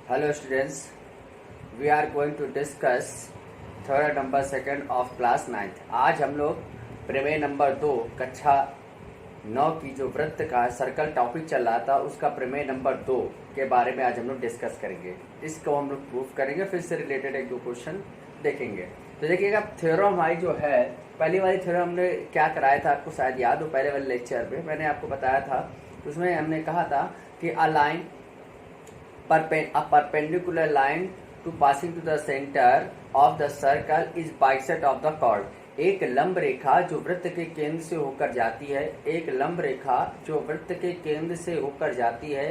Hello students, we are going to discuss third number second of class 9th। आज हम लोग प्रमेय number 2 कक्षा 9 की जो वृत्त का सर्कल टॉपिक चल रहा था उसका प्रमेय नंबर 2 के बारे में आज हम लोग डिस्कस करेंगे। इसको हम लोग प्रूफ करेंगे, फिर से रिलेटेड एक दो क्वेश्चन देखेंगे। तो देखिएगा थ्योरम हमारी जो है, पहली वाली थ्योरम हमने क्या कराया था आपको शायद याद हो, पहले वाले लेक्चर में मैंने आपको बताया था। उसमें हमने कहा था कि a line a perpendicular line to passing to the center of the circle is bisect of the chord। एक लंब रेखा जो वृत्त के केंद्र से होकर जाती है, एक लंब रेखा जो वृत्त के केंद्र से होकर जाती है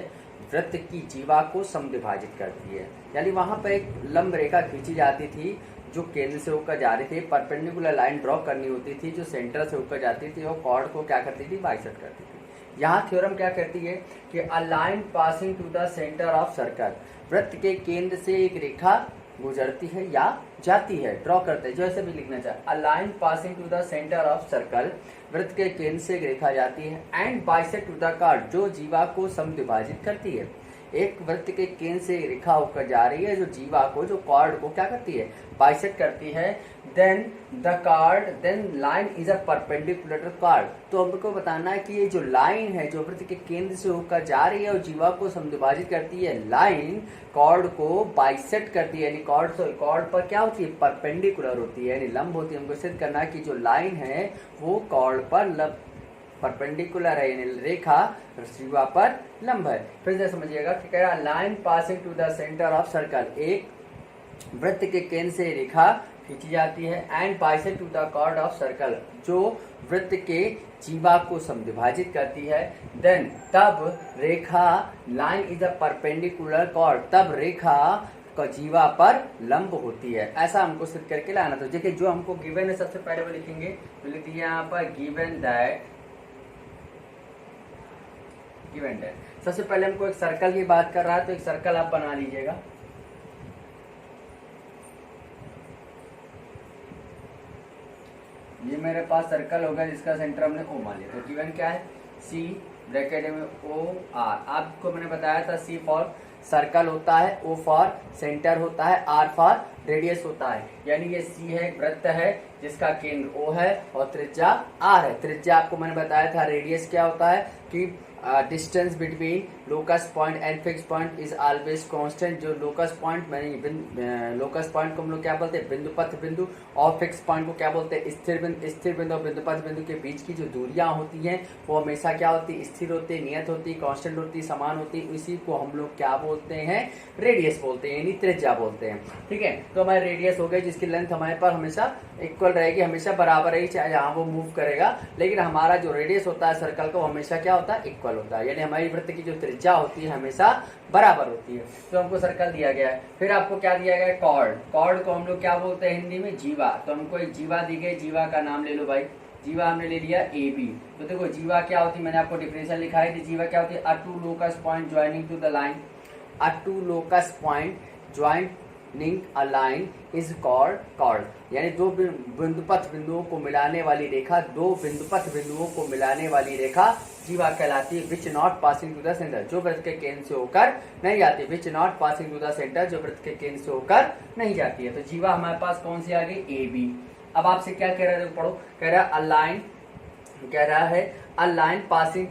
वृत्त की जीवा को समद्विभाजित करती है। यानी वहां पर एक लंब रेखा खींची जाती थी जो केंद्र से होकर जा रही थी, परपेंडिकुलर लाइन ड्रॉ करनी होती थी जो सेंटर से होकर जाती थी और कॉर्ड को क्या करती थी, बाइसेक्ट करती थी। यहाँ थ्योरम क्या कहती है कि a line passing to the centre of circle, वृत्त के केंद्र से एक रेखा गुजरती है या जाती है, ड्रॉ करते हैं, जैसे भी लिखना चाहे। A line passing to the centre of circle, वृत्त के केंद्र से एक रेखा जाती है and bisect to the chord, जो जीवा को समद्विभाजित करती है। एक वृत्त के केंद्र से रेखा होकर जा रही है जो जीवा को, जो कॉर्ड को क्या करती है, बाइसेक्ट करती है। Then line is a perpendicular to chord. तो हमको बताना है कि ये जो लाइन है जो वृत्त के केंद्र से होकर जा रही है और जीवा को समद्विभाजित करती है, लाइन कॉर्ड को बाइसेक्ट करती है। यानी कॉर्ड पर क्या होती है, परपेंडिकुलर होती है, यानी लंब होती है। हमको सिद्ध करना है कि जो लाइन है वो कॉर्ड पर परपेंडिकुलर है, यानी रेखा जीवा पर लंब है। फिर से समझिएगा कि कह रहा line passing to the centre of circle, एक वृत्त के केंद्र से रेखा खींची जाती है and bisect to the chord of circle, जो वृत्त के जीवा को समद्विभाजित करती है। देन तब रेखा line is a perpendicular chord, तब रेखा का जीवा पर लंब होती है। ऐसा हमको सिद्ध करके लाना। तो देखिए जो हमको गिवन है सबसे पहले वो लिखेंगे, तो लिख दिया यहाँ पर गिवन दैट। सबसे पहले हमको एक सर्कल की बात कर रहा है, तो एक सर्कल आप बना लीजिएगा। ये मेरे पास सर्कल होगा जिसका सेंटर हमने ओ मान लिया। तो गिवन क्या है, सी ब्रैकेट में ओ आर। आपको मैंने बताया था सी फॉर सर्कल होता है, ओ फॉर सेंटर होता है, आर फॉर रेडियस होता है। यानी ये सी है, वृत्त है जिसका केंद्र ओ है और त्रिज्या आर है। त्रिज्या आपको मैंने बताया था, रेडियस क्या होता है कि distance between locus point and fix point is always constant. जो लोकस पॉइंट लोकस पॉइंट को हम लोग क्या बोलते हैं, बिंदुपथ बिंदु, और फिक्स पॉइंट को क्या बोलते हैं, स्थिर बिंदु और बिंदुपथ बिंदु के बीच की जो दूरियां होती हैं वो हमेशा क्या होती है, स्थिर होती है, नियत होती है, कांस्टेंट होती है, समान होती है। इसी को हम लोग क्या बोलते हैं, रेडियस बोलते हैं, यानी त्रिज्या बोलते हैं। ठीक है, तो हमारे रेडियस हो गई जिसकी लेंथ हमारे पास हमेशा इक्वल रहेगी, हमेशा बराबर रहेगी, चाहे जहां वो मूव करेगा। लेकिन हमारा जो रेडियस होता है सर्कल का वो हमेशा क्या होता है, इक्वल होता है, यानी हमारी वृत्त की जो त्रिज्या होती है हमेशा बराबर होती है। तो हमको सर्कल दिया गया है। फिर आपको क्या दिया गया है, कॉर्ड। कॉर्ड को हम लोग क्या बोलते हैं हिंदी में, जीवा। तो हमको एक जीवा दी गई, जीवा का नाम ले लो भाई। जीवा हमने ले लिया ए बी। तो देखो जीवा क्या होती है, मैंने आपको डिफिनेशन लिखा है। जीवा क्या होती है, a two locus point joining to the line, a two locus point joining a line is called chord. यानी दो बिंदुपथ बिंदुओं को मिलाने वाली रेखा, दो बिंदुपथ बिंदुओं को मिलाने वाली रेखा जीवा कहलाती है। Which not passing to the centre, जो वृत्त के केंद्र से होकर नहीं जाती। Which not passing to the centre, जो वृत्त के केंद्र से होकर नहीं जाती है। तो जीवा हमारे पास कौन सी आ गई, ए बी। अब आपसे क्या कह रहा है, पढ़ो। कह रहा है अ लाइन, कह रहा है a line passing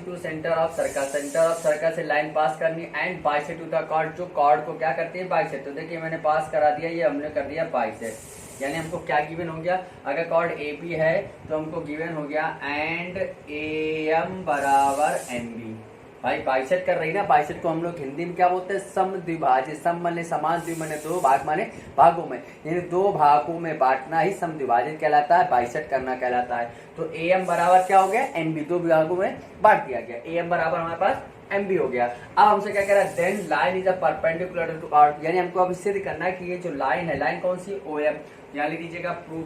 to centre of circle, centre of circle से लाइन पास करनी and bisect to the chord, जो कॉर्ड को क्या करती है, बाइसेक्ट। तो देखिए मैंने पास करा दिया, ये हमने कर दिया बाइसेक्ट। यानी हमको क्या गिवन हो गया, अगर कॉर्ड ए बी है तो हमको गिवन हो गया एंड ए एम बराबर एम बी। भाई बाइसेक्ट कर रही ना, बाइसेक्ट को हम लोग हिंदी में क्या बोलते हैं, समद्विभाजित। सम माने समान, द्वि माने दो, भाग माने भागों में, यानी दो भागों में बांटना ही समद्विभाजित कहलाता है, बाइसेक्ट करना कहलाता है। तो ए एम बराबर क्या हो गया, एम बी, दो भागों में बांट दिया गया। ए एम बराबर हमारे पास एम बी हो गया। अब हमसे क्या कह रहा है, then line is a perpendicular to chord. यानी हमको अब सिद्ध करना है कि ये जो लाइन है, लाइन कौन सी, ओ एम। यहाँ लिख दीजिएगा प्रूव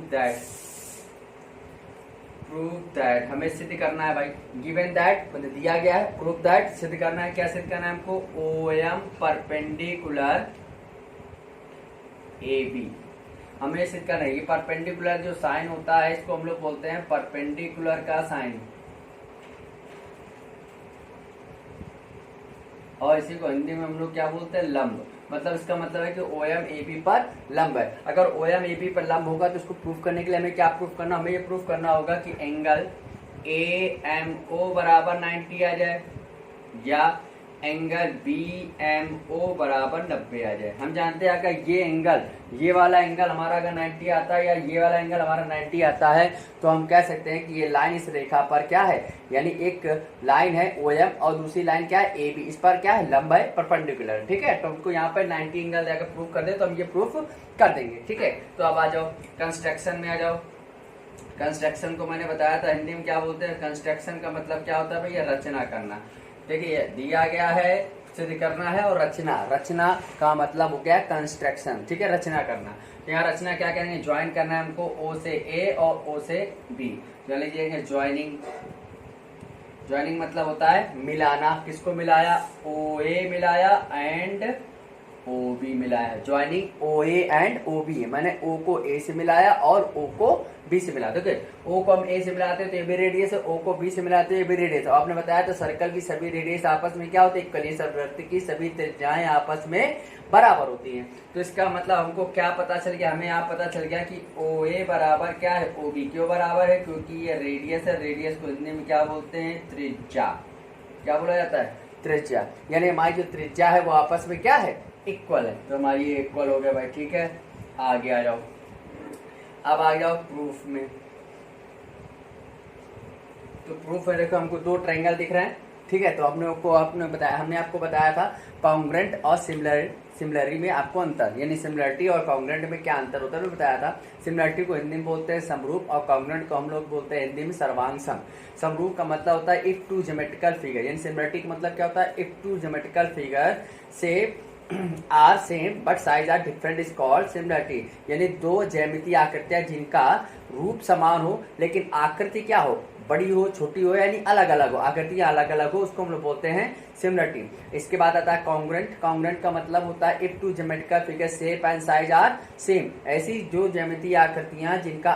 दैट हमें सिद्ध करना है भाई। गिवन दैट मतलब दिया गया है, प्रूव दैट सिद्ध करना है। क्या सिद्ध करना है हमको, O M perpendicular A B. हमें सिद्ध करना है, ये परपेंडिकुलर जो साइन होता है इसको हम लोग बोलते हैं परपेंडिकुलर का साइन। और इसी को हिंदी में हम लोग क्या बोलते हैं, लंब। मतलब इसका मतलब है कि OM AP पर लंब है। अगर OM AP पर लंब होगा तो इसको प्रूफ करने के लिए हमें क्या प्रूफ करना, हमें ये प्रूफ करना होगा कि एंगल AMO बराबर 90 आ जाए या एंगल BMO बराबर 90 आ जाए। हम जानते हैं अगर ये एंगल, ये वाला एंगल हमारा अगर 90 आता है या ये वाला एंगल हमारा 90 आता है तो हम कह सकते हैं कि ये लाइन इस रेखा पर क्या है, यानी एक लाइन है OM और दूसरी लाइन क्या है AB, इस पर क्या है, लंब है, परपेंडिकुलर। ठीक है, तो हमको यहाँ पर 90 एंगल जाकर प्रूफ कर दे तो हम ये प्रूफ कर देंगे। ठीक है, तो अब आ जाओ कंस्ट्रक्शन में आ जाओ। कंस्ट्रक्शन को मैंने बताया था हिंदी में क्या बोलते हैं, कंस्ट्रक्शन का मतलब क्या होता है भैया, रचना करना। देखिए दिया गया है, सिद्ध करना है, और रचना, रचना का मतलब हो गया कंस्ट्रक्शन। ठीक है, रचना करना। तो यहाँ रचना क्या करेंगे, ज्वाइन करना है हमको O से A और O से B। तो लीजिए ज्वाइनिंग, ज्वाइनिंग मतलब होता है मिलाना। किसको मिलाया, OA मिलाया एंड OB मिलाया। ज्वाइनिंग OA एंड OB, मैंने O को A से मिलाया और O को B से मिला। देखिए O को हम A से मिलाते हैं तो ये भी रेडियस है, O को B से मिलाते हैं ये भी रेडियस है। आपने बताया तो सर्कल की सभी रेडियस आपस में क्या होती है, इक्वल। वृत्त की सभी त्रिज्याएं आपस में बराबर होती हैं। तो इसका मतलब हमको क्या पता चल गया, हमें यहाँ पता चल गया कि OA बराबर क्या है, OB। क्यों बराबर है, क्योंकि ये रेडियस है। रेडियस को हिंदी में क्या बोलते हैं, त्रिज्या। क्या बोला जाता है, त्रिज्या। यानी हमारी जो त्रिज्या है वो आपस में क्या है, इक्वल है। तो हमारी ये इक्वल हो गया भाई। ठीक है, आगे आ जाओ। अब आ जाओ प्रूफ में। तो प्रूफ में देखो हमको दो ट्रायंगल दिख रहे हैं। ठीक है, तो हमने आपको बताया था कॉन्ग्रुएंट और सिमिलरिटी में आपको अंतर, यानी सिमिलरिटी और कॉन्ग्रुएंट में क्या अंतर होता है वो बताया था। सिमिलरिटी को हिंदी में बोलते हैं समरूप और कॉन्ग्रुएंट को हम लोग बोलते हैं हिंदी में सर्वांग-सम। समरूप का मतलब होता है इफ टू ज्योमेट्रिकल फिगर, यानी सिमिलरिटी का मतलब क्या होता है, इफ टू ज्योमेट्रिकल फिगर से are same but size are different is called similarity. यानी दो ज्यामितीय आकृतियां जिनका रूप समान हो लेकिन आकृति क्या हो, बड़ी हो, छोटी हो, यानी अलग अलग हो, आकृतियां अलग अलग हो, उसको हम लोग बोलते हैं सिमिलरिटी। इसके बाद आता है कॉन्ग्रुएंट। कॉन्ग्रुएंट का मतलब होता है if two geometrical figure shape and size are same. ऐसी जो ज्यामितीय आकृतियां जिनका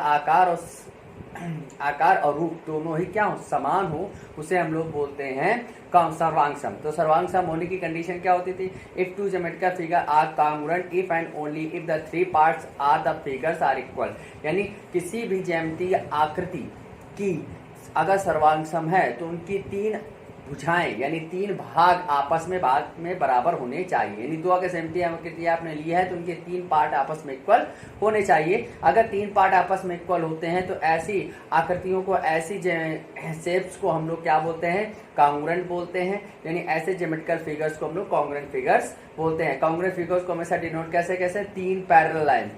आकार और रूप दोनों ही क्या हो, समान हो, उसे हम लोग बोलते हैं सर्वांग-सम। तो सर्वांग-सम होने की कंडीशन क्या होती थी, if two geometrical figure are congruent if and only if the three parts are the figures are equal. यानी किसी भी ज्यामितीय आकृति की अगर सर्वांग-सम है तो उनकी तीन भुजाएं यानी तीन भाग आपस में बराबर होने चाहिए। यानी दो अगर ज्यामितीय आकृति आपने ली है तो उनके तीन पार्ट आपस में इक्वल होने चाहिए। अगर तीन पार्ट आपस में इक्वल होते हैं तो ऐसी आकृतियों को, ऐसी शेप्स को हम लोग क्या बोलते हैं, कॉन्ग्रुएंट बोलते हैं। यानी ऐसे ज्योमेट्रिकल फिगर्स को हम लोग कॉन्ग्रुएंट फिगर्स बोलते हैं। कॉन्ग्रुएंट फिगर्स को हमेशा डिनोट कैसे, तीन पैरेलल लाइन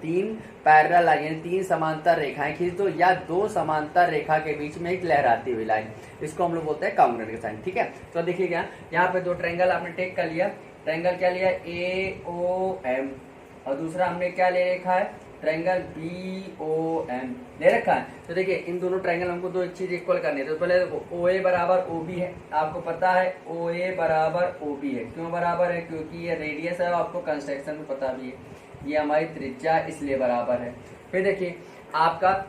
यानी तीन समांतर रेखाएं खींच दो या दो समांतर रेखा के बीच में एक लहराती हुई लाइन, इसको हम लोग बोलते हैं कॉन्ग्रुएंट के साइन। ठीक है, तो देखिएगा यहाँ पे दो ट्रायंगल आपने टेक कर लिया। ट्रायंगल क्या लिया, AOM, और दूसरा हमने क्या ले रखा है, ट्रायंगल BOM ले रखा है। तो देखिए इन दोनों ट्रायंगल हमको दो चीज इक्वल करनी है। तो पहले देखो OA बराबर OB है, आपको पता है OA बराबर OB है। क्यों बराबर है, क्योंकि ये रेडियस है और आपको कंस्ट्रक्शन में पता भी है, ये हमारी त्रिज्या इसलिए बराबर है। फिर देखिए आपका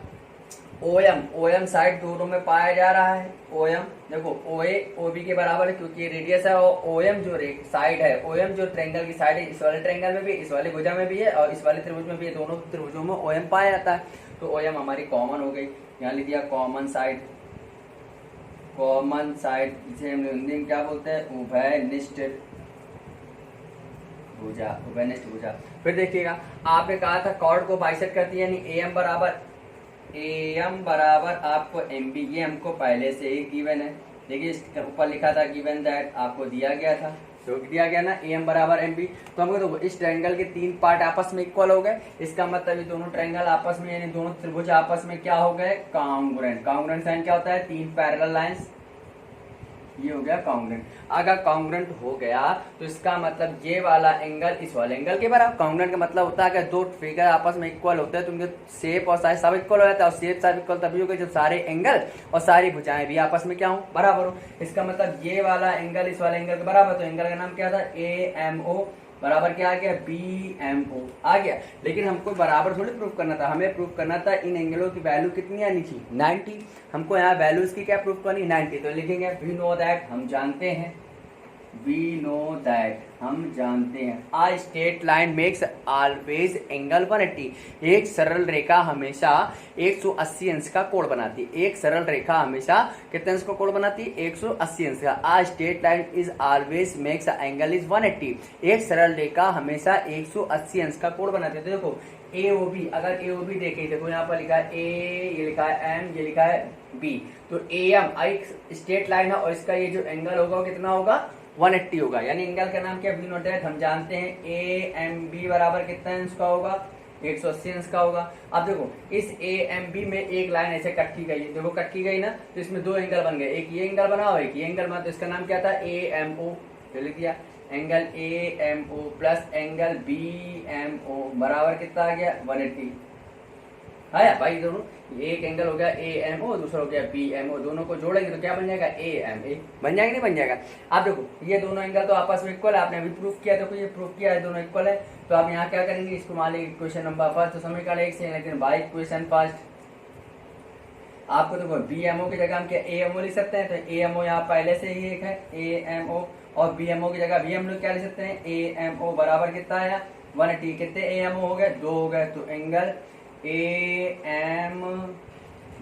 OM साइड दोनों में पाया जा रहा है। OM देखो OA OB के बराबर है क्योंकि ये रेडियस है, और OM जो साइड है, OM जो ट्रायंगल की साइड है, इस वाले ट्रायंगल में भी, इस वाले भुजा में भी है और इस वाले त्रिभुज में भी है। दोनों त्रिभुजों में OM पाया जाता है। तो OM हमारी कॉमन हो गई। यहाँ लिख दिया कॉमन साइड, जिसे हम हिंदी में क्या बोलते हैं, उभयनिष्ठ भुजा। फिर देखिएगा आपने कहा था कॉर्ड को बाइसेक्ट करती है, यानी AM बराबर आपको MB, ये हमको पहले से ही गिवन है। देखिए इसके ऊपर लिखा था गिवन दैट, आपको दिया गया था, तो दिया गया ना AM बराबर MB। तो हमको तो इस ट्रायंगल के तीन पार्ट आपस में इक्वल हो गए। इसका मतलब ये दोनों ट्रायंगल आपस में, यानी दोनों त्रिभुज आपस में क्या हो गए, कॉन्ग्रुएंट। कॉन्ग्रुएंट साइन क्या होता है, तीन पैरेलल लाइंस, ये हो गया कॉन्ग्रुएंट। अगर कॉन्ग्रुएंट हो गया तो इसका मतलब ये वाला एंगल इस वाले एंगल के बराबर। कॉन्ग्रुएंट का मतलब होता है अगर दो फिगर आपस में इक्वल होते हैं तो उनके शेप और साइज सब इक्वल हो जाता है, और शेप साइज इक्वल तभी होगा जब सारे एंगल और सारी भुजाएं भी आपस में क्या हो, बराबर हो। इसका मतलब ये वाला एंगल इस वाले एंगल के बराबर, तो एंगल का नाम क्या था, AMO बराबर क्या आ गया, BMO आ गया। लेकिन हमको बराबर थोड़ी प्रूफ करना था, हमें प्रूफ करना था इन एंगलों की वैल्यू कितनी आनी थी, 90। हमको यहाँ वैल्यू इसकी क्या प्रूफ करनी, 90। तो लिखेंगे वी नो दैट, हम जानते हैं वी नो दैट, हम जानते हैं। आ straight line makes always angle 180, एक सरल रेखा हमेशा 180 अंश का कोण बनाती है। एक सरल रेखा हमेशा कितने अंश का कोण बनाती है? 180 अंश का। आ straight line is always makes angle is 180, एक सरल रेखा हमेशा 180 अंश का कोण बनाती है। तो देखो ए ओ बी, अगर ए ओ बी देखें, देखो यहाँ पर लिखा है ए, ये लिखा है एम, ये लिखा है बी, तो ए एम एक स्ट्रेट लाइन है और इसका ये जो एंगल होगा वो कितना होगा? 180 होगा। यानी एंगल का नाम क्या? We not that. हम जानते हैं ए एम बी बराबर कितना अंश का होगा? 180 अंश का होगा। अब देखो इस ए एम बी में एक लाइन ऐसे कट की गई है, देखो कट की गई ना, तो इसमें दो एंगल बन गए, एक ये एंगल बना और एक ये एंगल बना, तो इसका नाम क्या था? A M O. तो लिख दिया angle A M O plus angle B M O बराबर कितना आ गया? 180। आया भाई, दोनों एक एंगल हो गया ए एम ओ, दूसरा हो गया बी एम ओ, दोनों को जोड़ेंगे तो क्या बन जाएगा? A M A. बन जाएगा नहीं बन जाएगा? आप देखो ये दोनों एंगल तो आपस में इक्वल है, आपने अभी प्रूफ किया, देखो ये प्रूफ किया है दोनों इक्वल है। तो आप यहाँ क्या करेंगे? इसको मान लीजिए क्वेश्चन नंबर फर्स्ट, तो समीकरण 1 से, लेकिन बाई क्वेश्चन फर्स्ट आपको देखो बी एम ओ की जगह हम क्या ए एम ओ लिख सकते हैं? तो ए एम ओ यहाँ पहले से ही एक है ए एम ओ, और बी एम ओ की जगह बी एम लोग क्या लिख सकते हैं? ए एम ओ बराबर कितना आया? 180। कितने ए एम ओ हो गए? 2 हो गए, तो एंगल ए एम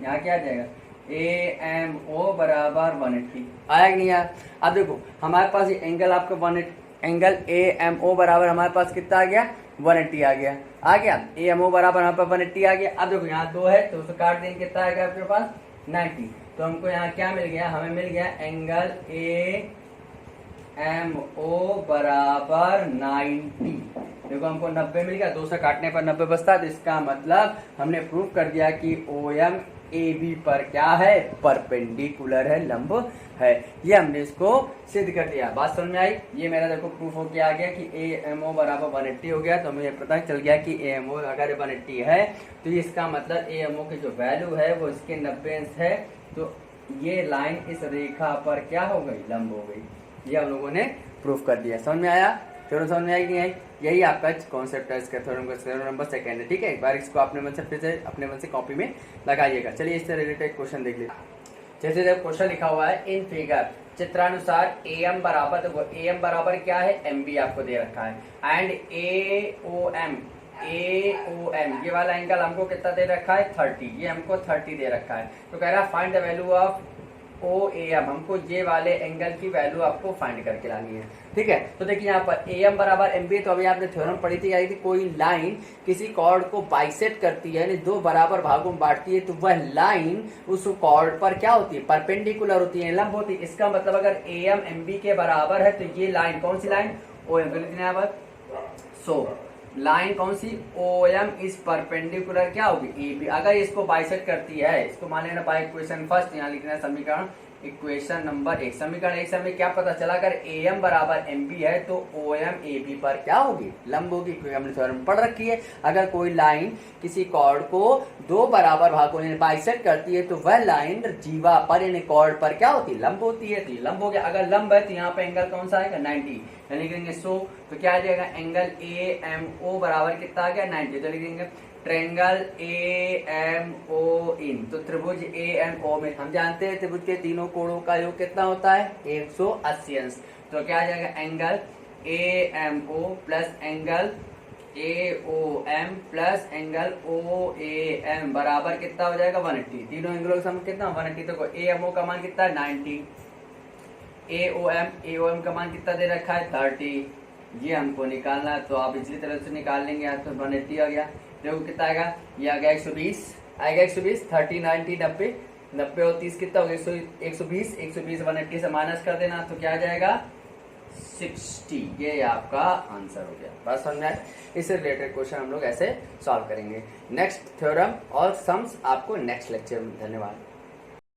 यहाँ क्या आ जाएगा? ए एम ओ बराबर 180। आया कि नहीं यार? अब देखो हमारे पास ये एंगल आपका 180, एंगल ए एम ओ बराबर हमारे पास कितना आ गया? 180 आ गया। आ गया ए एम ओ बराबर यहाँ पर 180 आ गया। अब देखो यहाँ 2 है तो उसे काट देंगे, कितना आएगा आपके पास? 90। तो हमको यहाँ क्या मिल गया? हमें मिल गया एंगल ए एम ओ बराबर 90। देखो हमको 90 मिल गया, 2 से काटने पर 90 बचता है, तो इसका मतलब हमने प्रूव कर दिया कि ओ एम ए बी पर क्या है? परपेंडिकुलर है, लंब है। ये हमने इसको सिद्ध कर दिया। बात समझ में आई? ये मेरा देखो प्रूफ हो गया आ गया कि ए एम ओ बराबर 180 हो गया। तो मुझे पता चल गया कि ए एम ओ अगर 180 है तो इसका मतलब ए एम ओ की जो वैल्यू है वो इसके 90 अंश है। तो ये लाइन इस रेखा पर क्या हो गई? लंब हो गई। ये हम लोगों ने प्रूफ कर दिया। समझ में आया? थ्योरम समझ में आई कि नहीं आई? यही आपका कॉन्सेप्ट है इसका, थ्योरम का थ्योरम नंबर 2 है। ठीक है, एक बार इसको अपने मन से फिर से अपने मन से कॉपी में लगाइएगा। चलिए इससे रिलेटेड क्वेश्चन देख लीजिए। जैसे जब क्वेश्चन लिखा हुआ है इन फिगर चित्रानुसार ए एम बराबर, देखो ए एम बराबर क्या है? एम बी आपको दे रखा है, एंड ए ओ एम ये वाला एंगल हमको कितना दे रखा है? 30। ये हमको 30 दे रखा है। तो कह रहा है find the value of O A M, हमको ये वाले एंगल की वैल्यू आपको फाइंड करके लानी है। ठीक है, तो देखिए यहाँ पर ए एम बराबर एम बी, तो अभी आपने थ्योरम पढ़ी थी आई थी, कोई लाइन किसी कॉर्ड को बाइसेक्ट करती है, यानी 2 बराबर भागों में बांटती है, तो वह लाइन उस कॉर्ड पर क्या होती है? परपेंडिकुलर होती है, लंब होती है। इसका मतलब अगर ए एम एम बी के बराबर है तो ये लाइन कौन सी लाइन? O M. यहाँ पर सो लाइन कौन सी? ओ एम इज परपेंडिकुलर क्या होगी? A B. अगर इसको बाइसेक्ट करती है, इसको मान लेना बाय इक्वेशन फर्स्ट, यहाँ लिखना है समीकरण इक्वेशन नंबर 1। समीकरण 1 से हमें क्या पता चला? अगर ए एम बराबर एम बी है तो ओ एम ए बी पर क्या होगी? लंब होगी, क्योंकि हमने थ्योरम पढ़ रखी है। अगर कोई लाइन किसी कॉर्ड को 2 बराबर भागों में बाइसेक्ट करती है तो वह लाइन जीवा पर यानी कॉर्ड पर क्या होती है? लंब होती है। तो ये लंब हो गया। अगर लंब है तो यहाँ पे एंगल कौन सा आएगा? 90। लिखेंगे सो, तो क्या आ जाएगा? एंगल ए एम ओ बराबर कितना आ गया? 90। तो लिखेंगे ट्रेंगल ए एम ओ इन, तो त्रिभुज ए एम ओ में हम जानते हैं त्रिभुज के तीनों कोणों का योग कितना होता है? 180 अंश। तो क्या आ जाएगा? Angle A M O plus angle A O M plus angle O A M बराबर कितना हो जाएगा? 180। तीनों एंगलों का सम कितना? 180। तो ए एम ओ का मान कितना है? 90। ए ओ एम का मान कितना दे रखा है? 30। ये हमको निकालना है, तो आप इसी तरह से निकाल लेंगे। यहाँ तो 180 आ गया। देखो कितना आएगा? ये आ गया 120 आएगा। 120 30 90 90 90 और 30 कितना हो गया? 120 180 से माइनस कर देना, तो क्या आ जाएगा? 60। ये आपका आंसर हो गया। बस समझ में आए? इससे रिलेटेड क्वेश्चन हम लोग ऐसे सॉल्व करेंगे। नेक्स्ट थ्योरम और सम्स आपको नेक्स्ट लेक्चर में। धन्यवाद।